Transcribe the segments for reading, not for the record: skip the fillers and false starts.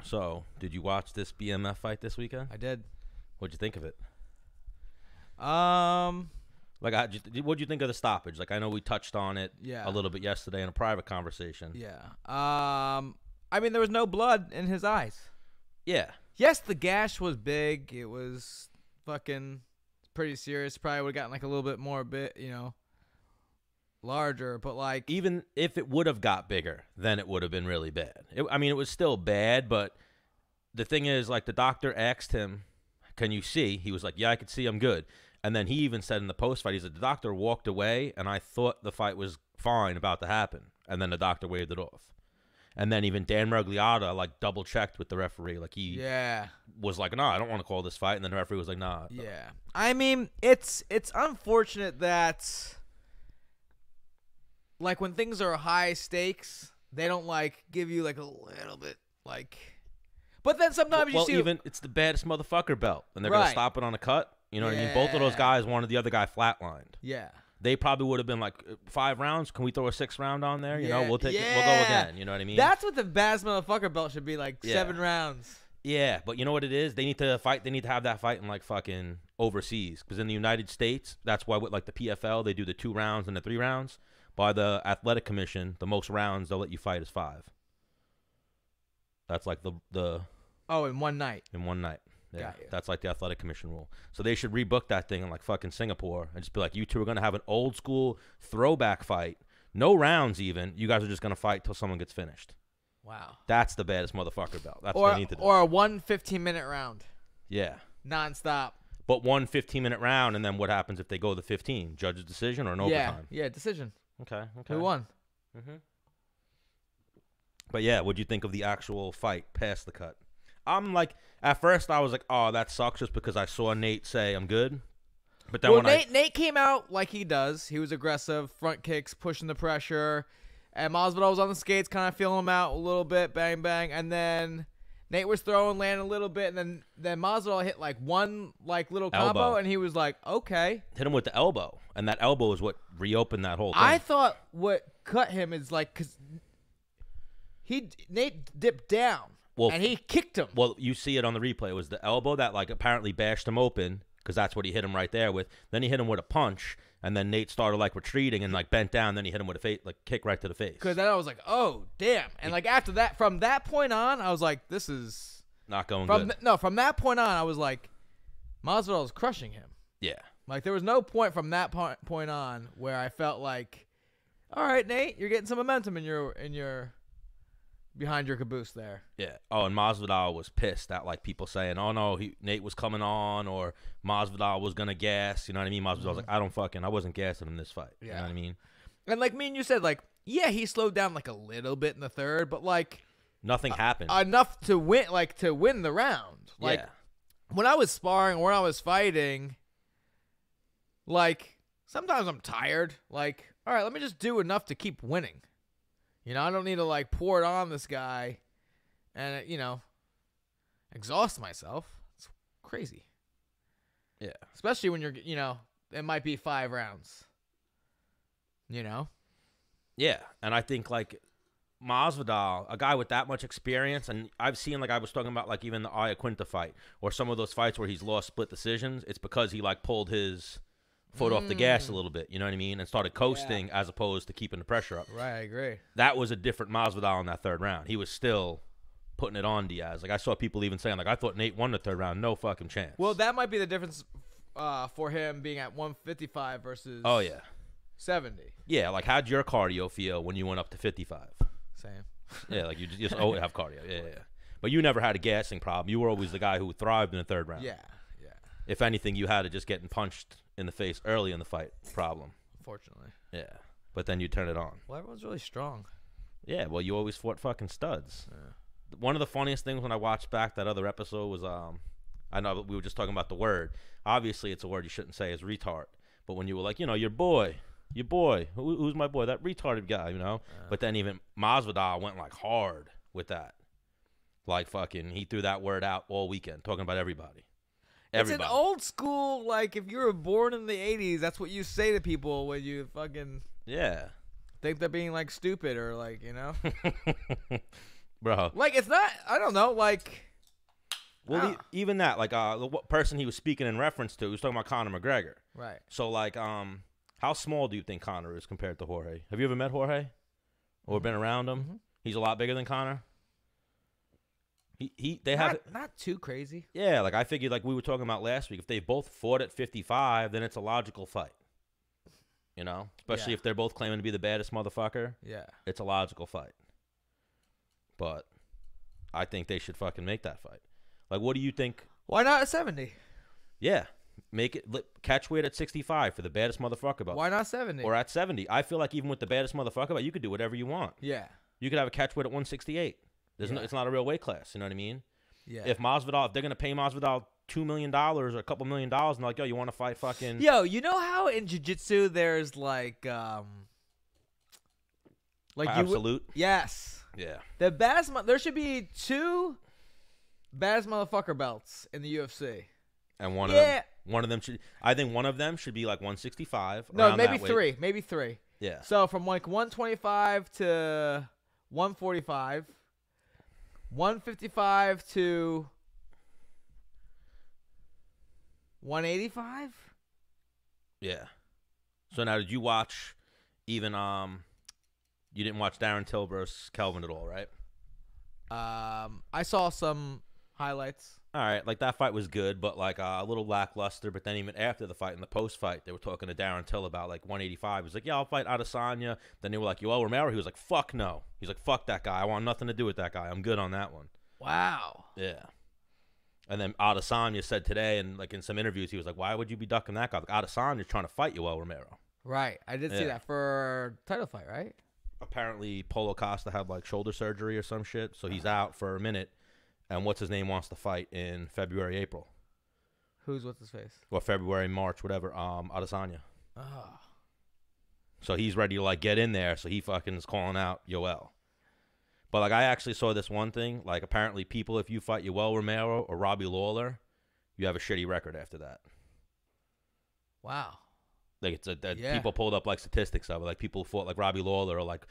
So, did you watch this BMF fight this weekend? I did. What'd you think of it? Um, What'd you think of the stoppage? Like, I know we touched on it Yeah. a little bit yesterday in a private conversation. yeah. I mean, there was no blood in his eyes. Yeah. Yes, the gash was big. It was fucking pretty serious. Probably would have gotten like a little bit more larger. But like, Even if it would have got bigger, then it would have been really bad. I mean, it was still bad, but the thing is, like, the doctor asked him, can you see? He was like, yeah, I could see, I'm good. And then he even said in the post-fight, he said, the doctor walked away, and I thought the fight was fine, about to happen. And then the doctor waved it off. And then even Dan Miragliotta, like, double-checked with the referee. Like, he was like, no, I don't want to call this fight. And then the referee was like, nah. Yeah. I mean, it's unfortunate that, like, when things are high stakes, they don't, like, give you, like, a little bit, like... But then sometimes you see... even it's the baddest motherfucker belt, and they're going to stop it on a cut. You know what I mean? Both of those guys wanted the other guy flatlined. Yeah. They probably would have been like 5 rounds. Can we throw a 6th round on there? You know, we'll take it. We'll go again. You know what I mean? That's what the baddest motherfucker belt should be, like 7 rounds. Yeah, but you know what it is? They need to fight. They need to have that fight in like fucking overseas, because in the United States, that's why with like the PFL they do the 2 rounds and the 3 rounds. By the Athletic Commission, the most rounds they'll let you fight is 5. That's like the Oh, in one night. In one night. Yeah, that's like the Athletic Commission rule. So they should rebook that thing in like fucking Singapore and just be like, you two are going to have an old school throwback fight. No rounds even. You guys are just going to fight till someone gets finished. Wow. That's the baddest motherfucker belt. That's what they need to do. Or a 1 15-minute round. Yeah. Nonstop. But 1 15-minute round, and then what happens if they go to 15? Judge's decision or an overtime? Yeah, decision. Okay. Who won? Mm-hmm. But yeah, what'd you think of the actual fight past the cut? I'm like, at first I was like, oh, that sucks, just because I saw Nate say I'm good. But then Nate came out like he does. He was aggressive, front kicks, pushing the pressure. And Masvidal was on the skates, kind of feeling him out a little bit, bang, bang. And then Nate was throwing, landing a little bit. And then Masvidal hit like one like little combo, and he was like, okay. Hit him with the elbow. And that elbow is what reopened that whole thing. I thought what cut him is like, because Nate dipped down. Well, and he kicked him. Well, you see it on the replay. It was the elbow that, like, apparently bashed him open, because that's what he hit him right there with. Then he hit him with a punch, and then Nate started, like, retreating and, like, bent down. Then he hit him with a kick right to the face. Because then I was like, oh, damn. And, like, after that, from that point on, I was like, this is... Not going good. No, from that point on, I was like, Masvidal is crushing him. Yeah. Like, there was no point from that point on where I felt like, all right, Nate, you're getting some momentum in your behind your caboose there. Yeah. Oh, and Masvidal was pissed at, like, people saying, oh, no, Nate was coming on, or Masvidal was going to gas. You know what I mean? Masvidal was like, I wasn't gassing in this fight. Yeah. You know what I mean? And, like, me and you said, like, yeah, he slowed down, like, a little bit in the third, but, like, nothing happened. Enough to win the round. Like, when I was sparring, when I was fighting, like, sometimes I'm tired. Like, all right, let me just do enough to keep winning. You know, I don't need to, like, pour it on this guy and, you know, exhaust myself. It's crazy. Yeah. Especially when you're, you know, it might be 5 rounds. You know? Yeah. And I think, like, Masvidal, a guy with that much experience, and I've seen, like, I was talking about, like, even the Iaquinta fight, or some of those fights where he's lost split decisions, it's because he, like, pulled his foot off the gas a little bit, you know what I mean, and started coasting as opposed to keeping the pressure up. Right, I agree. That was a different Masvidal in that 3rd round. He was still putting it on Diaz. Like, I saw people even saying, like, I thought Nate won the 3rd round. No fucking chance. Well, that might be the difference for him being at 155 versus 70. Yeah, like, how'd your cardio feel when you went up to 55? Same. Yeah, like, you just always have cardio. Yeah. But you never had a gassing problem. You were always the guy who thrived in the 3rd round. Yeah. If anything, you had a just getting punched in the face early in the fight problem. Unfortunately. Yeah. But then you turn it on. Well, everyone's really strong. Yeah, well, you always fought fucking studs. Yeah. One of the funniest things when I watched back that other episode was, I know we were just talking about the word. Obviously, it's a word you shouldn't say, is retard. But when you were like, you know, your boy, who's my boy? That retarded guy, you know? But then even Masvidal went, like, hard with that. Like, fucking, he threw that word out all weekend, talking about everybody. It's an old school, like, if you were born in the 80s, that's what you say to people when you fucking think they're being, like, stupid or, like, you know? bro. Like, it's not. I don't know. Like, well, even that, like, the person he was speaking in reference to, he was talking about Conor McGregor. Right. So, like, how small do you think Conor is compared to Jorge? Have you ever met Jorge, or been around him? Mm-hmm. He's a lot bigger than Conor. They have not too crazy. Yeah, like I figured, like we were talking about last week, if they both fought at 55, then it's a logical fight. You know, especially if they're both claiming to be the baddest motherfucker. Yeah, it's a logical fight. But I think they should fucking make that fight. Like, what do you think? Why not at 70? Yeah, make it catch weight at 65 for the baddest motherfucker. But why not 70? Or at 70? I feel like even with the baddest motherfucker, but you could do whatever you want. Yeah, you could have a catch weight at 168. It's not a real weight class. You know what I mean? Yeah. If they're gonna pay Masvidal $2 million or a couple $1 million, and they're like, yo, you want to fight fucking? Yo, you know how in jiu-jitsu there's like absolute. Yes. Yeah. The baddest. There should be 2 baddest motherfucker belts in the UFC. And one of them should. I think one of them should be like 165. No, maybe 3. Maybe 3. Yeah. So from like 125 to 145. 155 to 185? Yeah. So now, did you watch even you didn't watch Darren Till versus Kelvin at all, right? I saw some highlights. All right, like that fight was good, but like a little lackluster. But then even after the fight, in the post fight, they were talking to Darren Till about like 185. He was like, yeah, I'll fight Adesanya. Then they were like, Yoel Romero. He was like, fuck no. He's like, fuck that guy. I want nothing to do with that guy. I'm good on that one. Wow. Yeah. And then Adesanya said today, and like in some interviews, he was like, why would you be ducking that guy? Like, Adesanya's trying to fight Yoel Romero. Right. I did see that for title fight, right? Apparently, Paulo Costa had like shoulder surgery or some shit, so he's out for a minute. And what's his name wants to fight in February, April. What's his face? Or February, March, whatever. Adesanya. Oh. So he's ready to like get in there. So he fucking is calling out Yoel. But like I actually saw this one thing. Like apparently, people, if you fight Yoel Romero or Robbie Lawler, you have a shitty record after that. Wow. Like people pulled up like statistics of it. Like people who fought like Robbie Lawler are like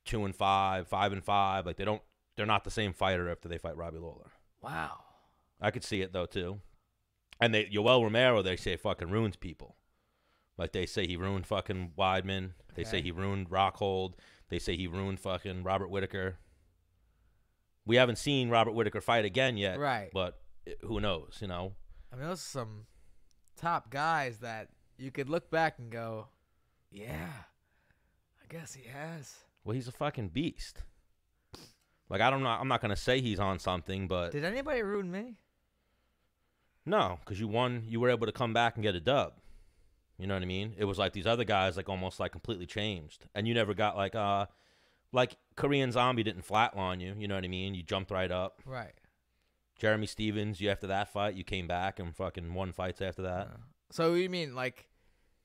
2-5, 5-5. Like they're not the same fighter after they fight Robbie Lawler. Wow. I could see it though too. And Yoel Romero, they say fucking ruins people. Like they say he ruined fucking Weidman. They say he ruined Rockhold. They say he ruined fucking Robert Whittaker. We haven't seen Robert Whittaker fight again yet. Right. But who knows, you know? I mean, those are some top guys that you could look back and go, yeah, I guess he has. Well, he's a fucking beast. Like, I'm not going to say he's on something, but... Did anybody ruin me? No, because you won. You were able to come back and get a dub. You know what I mean? It was like these other guys, like, almost, like, completely changed. And you never got, like Korean Zombie didn't flatline you. You know what I mean? You jumped right up. Right. Jeremy Stevens, after that fight, you came back and fucking won fights after that. So you mean, like,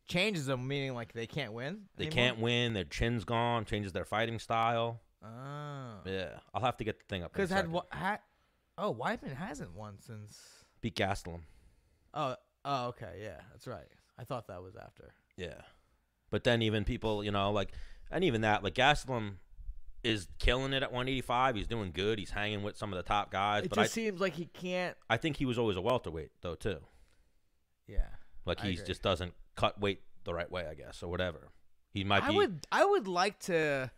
changes them, meaning, like, they can't win They anymore? can't win. Their chin's gone. Changes their fighting style. Oh. Yeah. I'll have to get the thing up. Because Weidman hasn't won since... Beat Gastelum. Oh, okay, yeah, that's right. I thought that was after. Yeah. But then even people, you know, like, and even that, like, Gastelum is killing it at 185. He's doing good. He's hanging with some of the top guys. It just seems like he can't... I think he was always a welterweight, though, too. Yeah. Like, he just doesn't cut weight the right way, I guess, or whatever. He might be... I would like to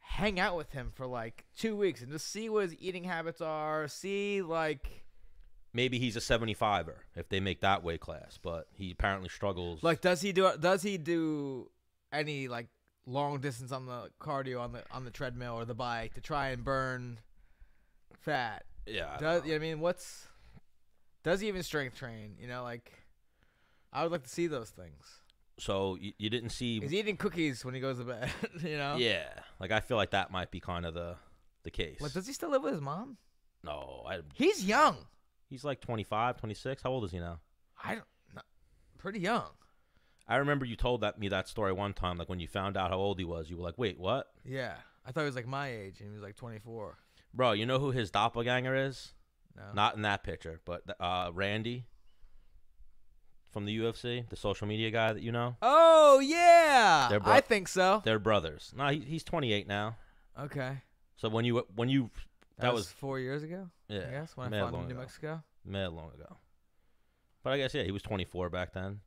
hang out with him for, like, 2 weeks and just see what his eating habits are, see, like... Maybe he's a 75er if they make that weight class, but he apparently struggles. Like, does he do any, like, long distance on the cardio on the treadmill or the bike to try and burn fat? Yeah. I mean, does he even strength train? You know, like, I would like to see those things. So you didn't see... He's eating cookies when he goes to bed, you know? Yeah. Like, I feel like that might be kind of the case. Like, does he still live with his mom? No. He's young. He's like 25, 26. How old is he now? Pretty young. I remember you told me that story one time. Like when you found out how old he was, you were like, "Wait, what?" Yeah, I thought he was like my age, and he was like 24. Bro, you know who his doppelganger is? No. Not in that picture, but Randy from the UFC, the social media guy that you know. Oh yeah, I think so. They're brothers. No, he's 28 now. Okay. So when you That was 4 years ago? Yeah. I guess, when I fought in New Mexico? Mad long ago. But I guess, yeah, he was 24 back then.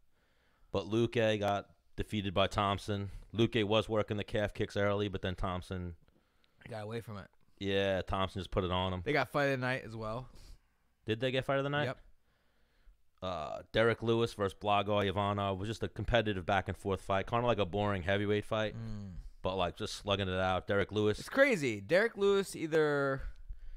But Luque got defeated by Thompson. Luque was working the calf kicks early, but then Thompson got away from it. Yeah, Thompson just put it on him. They got fight of the night as well. Did they get fight of the night? Yep. Derek Lewis versus Blago Ivanov was just a competitive back-and-forth fight, kind of like a boring heavyweight fight, but like just slugging it out. Derek Lewis. It's crazy. Derek Lewis either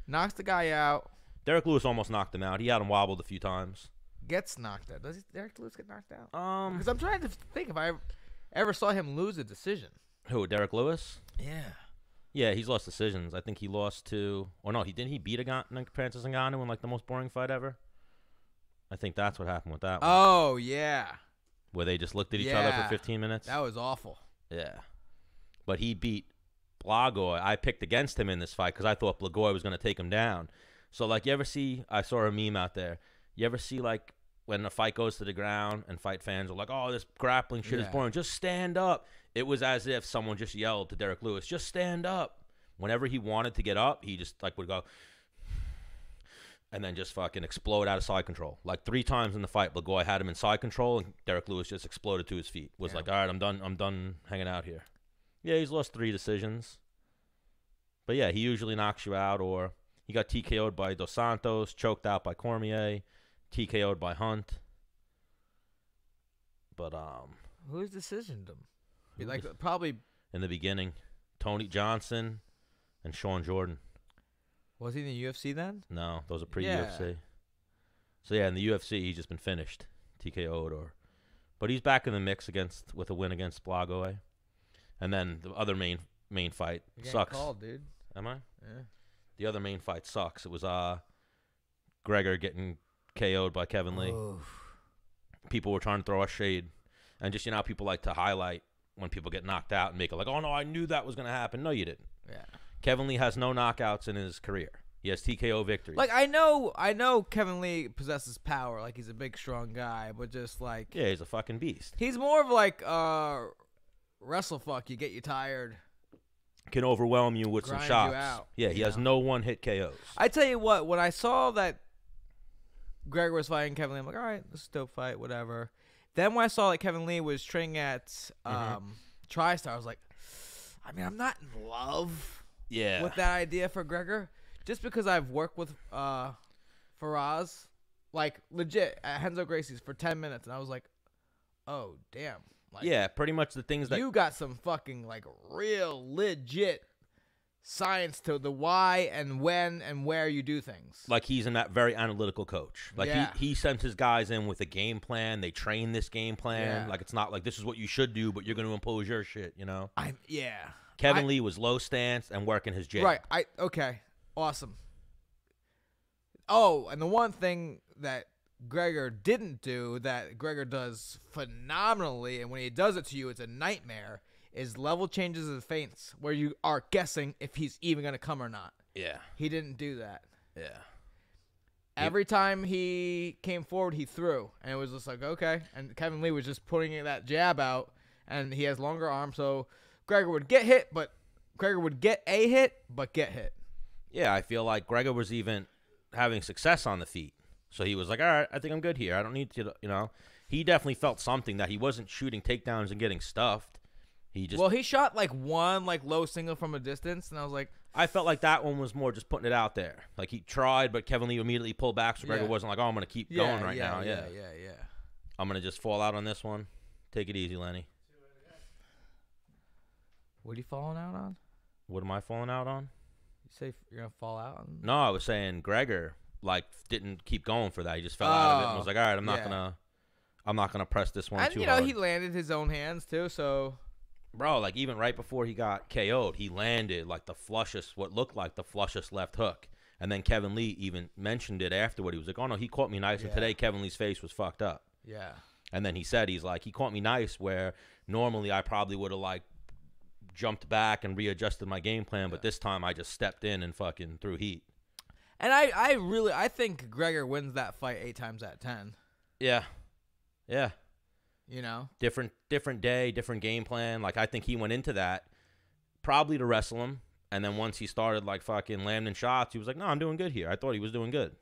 knocks the guy out. Derek Lewis almost knocked him out. He had him wobbled a few times. Gets knocked out. Does Derek Lewis get knocked out? Because I'm trying to think if I ever saw him lose a decision. Who, Derek Lewis? Yeah. Yeah, he's lost decisions. I think he lost to, or no, didn't he beat Francis Ngannou in like the most boring fight ever? I think that's what happened with that one. Oh, yeah. Where they just looked at each other for 15 minutes. That was awful. Yeah. But he beat Blagoy. I picked against him in this fight because I thought Blagoy was going to take him down. So, like, you ever see, I saw a meme out there. You ever see, like, when a fight goes to the ground and fight fans are like, oh, this grappling shit is boring. Just stand up. It was as if someone just yelled to Derek Lewis, just stand up. Whenever he wanted to get up, he just, like, would go, and then just fucking explode out of side control. Like 3 times in the fight, Blagoy had him in side control, and Derek Lewis just exploded to his feet. Was like, all right, I'm done hanging out here. Yeah, he's lost 3 decisions. But yeah, he usually knocks you out, or he got TKO'd by Dos Santos, choked out by Cormier, TKO'd by Hunt. But whose decisioned him? Like probably in the beginning, Tony Johnson and Sean Jordan. Was he in the UFC then? No, those are pre-UFC. Yeah. So yeah, in the UFC, he's just been finished, TKO'd, but he's back in the mix with a win against Blagoy. And then the other main fight sucks. Called, dude. Am I? Yeah. The other main fight sucks. It was Gregor getting KO'd by Kevin Lee. People were trying to throw us shade, and just how people like to highlight when people get knocked out and make it like, oh no, I knew that was gonna happen. No, you didn't. Yeah. Kevin Lee has no knockouts in his career. He has TKO victories. Like I know Kevin Lee possesses power. Like he's a big, strong guy, but just like he's a fucking beast. He's more of like wrestle fuck. You get you tired. Can overwhelm you with some shots. You out, he has no one-hit KOs. I tell you what, when I saw that Gregor was fighting Kevin Lee, I'm like, all right, this is a dope fight, whatever. Then when I saw that Kevin Lee was training at TriStar, I was like, I mean, I'm not in love. With that idea for Gregor, just because I've worked with Faraz, like legit at Renzo Gracie's for 10 minutes, and I was like, oh damn, like, pretty much the things that you got some fucking like real legit science to the why and when and where you do things. Like he's that very analytical coach. Like he sends his guys in with a game plan. They train this game plan. Like it's not like this is what you should do, but you're going to impose your shit. Kevin Lee was low stance and working his jab. Right. Okay. Awesome. Oh, and the one thing that Gregor didn't do that Gregor does phenomenally, and when he does it to you, it's a nightmare, is level changes of feints where you are guessing if he's even going to come or not. Yeah. He didn't do that. Yeah. Every time he came forward, he threw, and it was just like, okay. And Kevin Lee was just putting that jab out, and he has longer arms, so Gregor would get hit, but Gregor would get a hit, but get hit. Yeah, I feel like Gregor was even having success on the feet. So he was like, all right, I think I'm good here. I don't need to, He definitely felt something that he wasn't shooting takedowns and getting stuffed. He shot like one like low single from a distance, and I was like, I felt like that one was more just putting it out there. Like he tried, but Kevin Lee immediately pulled back, so Gregor wasn't like, oh, I'm going to keep going right now. Yeah. I'm going to just fall out on this one. Take it easy, Lenny. What are you falling out on? What am I falling out on? You say you're going to fall out on? No, I was saying Gregor didn't keep going for that. He just fell out of it and was like, all right, I'm not gonna press this one too hard. And he landed his own hands too, so bro, like even right before he got KO'd, he landed like what looked like the flushest left hook. And then Kevin Lee even mentioned it afterward. He was like, oh no, he caught me nice, and today Kevin Lee's face was fucked up. Yeah. And then he said he caught me nice where normally I probably would have jumped back and readjusted my game plan, but this time I just stepped in and fucking threw heat. And I think Gregor wins that fight 8 times out of 10. Yeah. Different day, different game plan. Like I think he went into that probably to wrestle him And then once he started like fucking landing shots, he was like, "No, I'm doing good here." I thought he was doing good.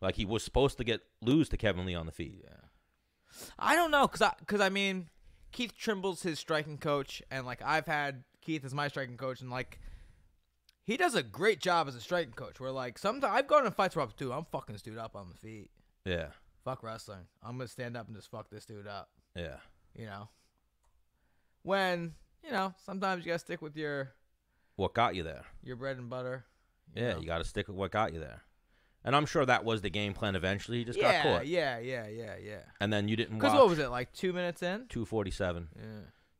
Like he was supposed to lose to Kevin Lee on the feet. Yeah. I don't know, cause I mean, Keith Trimble's his striking coach, and like I've had Keith as my striking coach, and like he does a great job as a striking coach. Where like sometimes I've gone in fights where I'm fucking this dude up on the feet. Yeah. Fuck wrestling. I'm gonna stand up and just fuck this dude up. Yeah. You know. When sometimes you gotta stick with your. What got you there? Your bread and butter. You got to stick with what got you there. And I'm sure that was the game plan eventually. He just got caught. Yeah. And then you didn't watch. Because what was it, like 2 minutes in? 2:47. Yeah.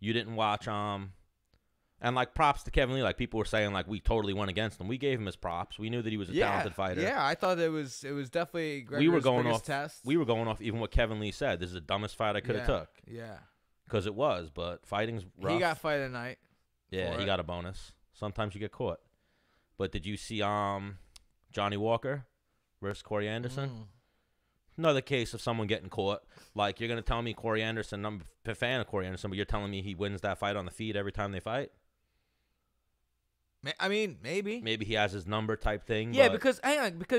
You didn't watch, and like props to Kevin Lee. Like people were saying, like we totally went against him. We gave him his props. We knew that he was a talented fighter. Yeah, I thought it was definitely Gregor's biggest test. We were going off even what Kevin Lee said. This is the dumbest fight I could have took. Yeah. Because it was, but fighting's rough. He got fight of the night. Yeah, he got a bonus. Sometimes you get caught. But did you see Johnny Walker versus Corey Anderson? Another case of someone getting caught. Like, you're going to tell me Corey Anderson, I'm a fan of Corey Anderson, but you're telling me he wins that fight on the feet every time they fight? I mean, maybe. Maybe he has his number type thing. Yeah, because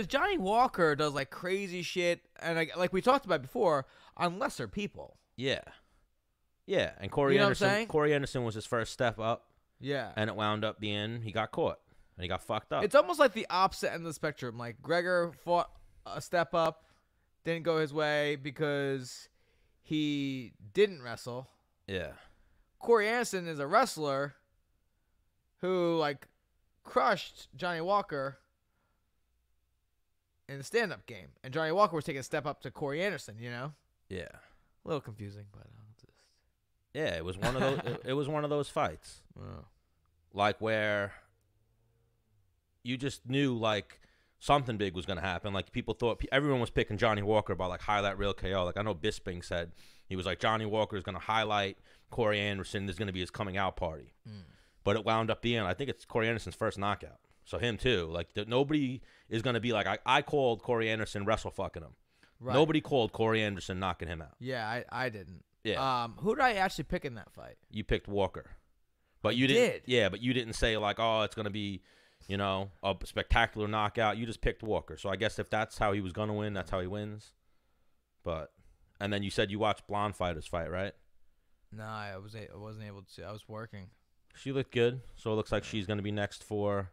Johnny Walker does, like, crazy shit, and like we talked about before, on lesser people. Yeah. Yeah, and Corey Anderson was his first step up. Yeah. And it wound up being he got caught. And he got fucked up. It's almost like the opposite end of the spectrum. Like, Gregor fought a step up, didn't go his way because he didn't wrestle. Yeah. Corey Anderson is a wrestler who, like, crushed Johnny Walker in the stand-up game. And Johnny Walker was taking a step up to Corey Anderson, you know? Yeah. A little confusing, but yeah, it was one of those. It was one of those fights, like where you just knew like something big was gonna happen. Like people thought everyone was picking Johnny Walker by like highlight reel KO. Like I know Bisping said he was like Johnny Walker is gonna highlight Corey Anderson. There's gonna be his coming out party, but it wound up being I think it's Corey Anderson's first knockout. So him too. Like nobody is gonna be like I called Corey Anderson wrestle fucking him. Right. Nobody called Corey Anderson knocking him out. Yeah, I didn't. Yeah. Who did I actually pick in that fight? You picked Walker, but you didn't. Yeah, but you didn't say like, oh, it's gonna be, a spectacular knockout. You just picked Walker. So I guess if that's how he was gonna win, that's how he wins. But, and then you said you watched Blonde Fighter's fight, right? No, I wasn't able to. I was working. She looked good, so it looks like she's gonna be next for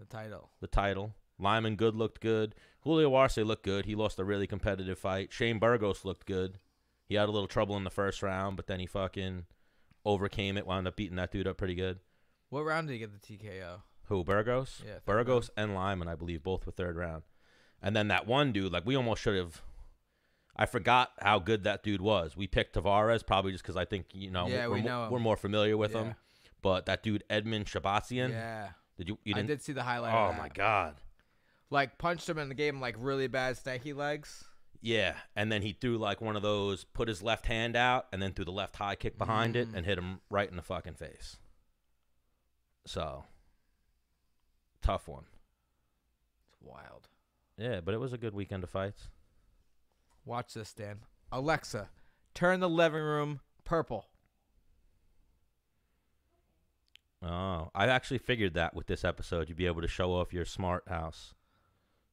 the title. Lyman Good looked good. Julio Arce looked good. He lost a really competitive fight. Shane Burgos looked good. He had a little trouble in the first round, but then he fucking overcame it, wound up beating that dude up pretty good. What round did he get the TKO? Who, Burgos? Yeah. Burgos and Lyman, I believe, both were third round. And then that one dude, like we almost should have – I forgot how good that dude was. We picked Tavares probably just because I think, we're more familiar with him. But that dude, Edmund Shabatsian. Yeah. I did see the highlight of that. Oh, my God. Like punched him in the game like really bad stanky legs. Yeah, and then he threw like one of those, put his left hand out, and then threw the left high kick behind it and hit him right in the fucking face. So, tough one. It's wild. Yeah, but it was a good weekend of fights. Watch this, Dan. Alexa, turn the living room purple. Oh, I actually figured that with this episode, you'd be able to show off your smart house.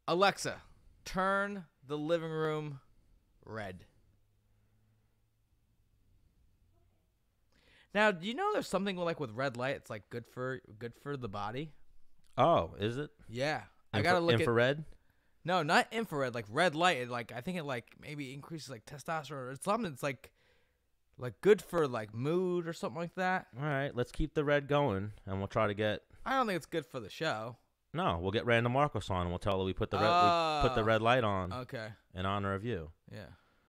Alexa, turn the living room red. Now, do you know there's something like with red light? It's like good for the body. Oh, is it? Yeah, I gotta look infrared. No, not infrared. Like red light. I think it like maybe increases like testosterone or something. It's like good for like mood or something like that. All right, let's keep the red going, and we'll try to get. I don't think it's good for the show. No, we'll get Random Marcos on, and we'll tell her we put the red light on. Okay. In honor of you. Yeah.